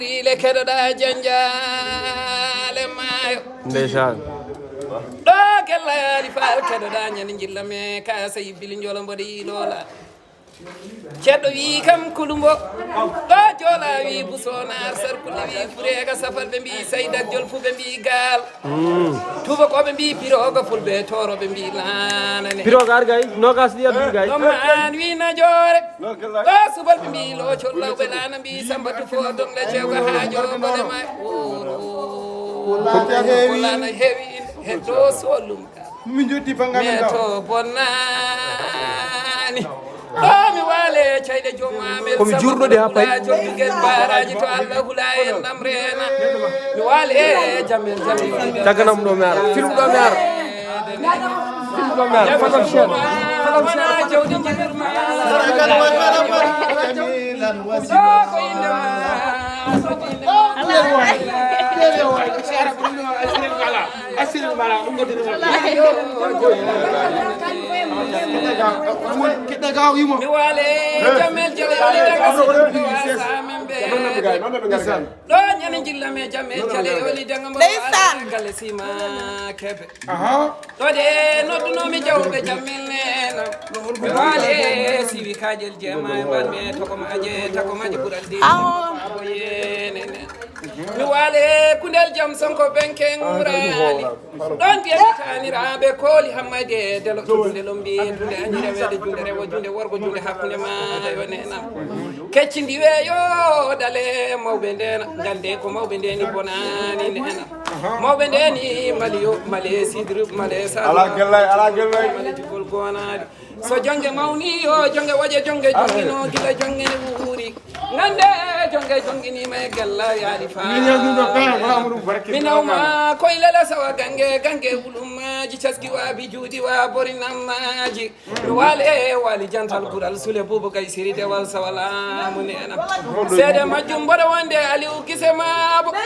ile keɗoɗa janjale maayo ndeysaan ɗo gella yaali faal keɗoɗa ñande jilla me ka sa yibbili joola mboɗo yiilola ceɗɗo wi kam kulumbo ɗo joola wi busonar sarkulle wi furega safal ɓe mbi saydak jol fu ɓe mbi gaal tubakoɓe mbi piroga fulɓe toroɓe mbi lanane piroga ar gay nogas ɗi abdi gay ɗum an wi najoore ɗo subal ɓe mbi loocol lawɓe lana mbi sambatu fo donle cewga haajoɓole ma lana heewi heddo solum min jotti mais to bonnani ɗo mi waale cayɗe jomamen komi jurɗode ha pay jottugel baraji to allah hula en ɗam reena mi waale jammel jammel taganam ɗo mi ara film ɗo mi ara film ɗo mi ara fagam chaine wona jawdi jiɗirma ko indema mi waale jammel ɗo ñande jillame jammel jale oli daga mo galle sima keɓe ɗo de noddunomi jawɓe jammel nena mi waale siwi kajel jeema e mbalme tokomaje takomaje ɓural yenene mi waale kundel jaam sonko benke ngurani ɗon mbiyami taniraɓe kooli hammade delo tunde lombi tunde añirewede junde rewo junde worgo junde hakkude mayo nenam keccidi weeyo ɗale mawɓe ndena gande ko mawɓe ndeni bonani nenam mawɓe ndeni maliyo male sidri male male jugol gonade so jonge mawni yo jonge waɗe jonge jongino gila jongene wuuri gande jonge jonginima e gella yaali fa minawma koye lele sawa gange wulummaji caski waabi juuɗi wa borinammaji mi waali jantal ɓural sule boubakay siri dewal sawalamu nenam seede majjum mboɗo wonde aliou gise maabo ɗo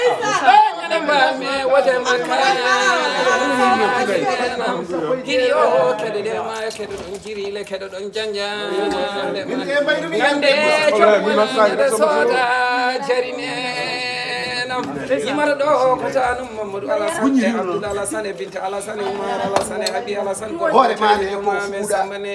ñande mbami wote makkanam hiri o keɗe ɗe mayo keɗe ɗon jirile keɗe ɗon janjale gande coɗɗe sooda jarinenam yimara ɗo ko tanum mamadou alassane abdoul alassane binte alassane oumar alassane habi alassane goɗɗo sambane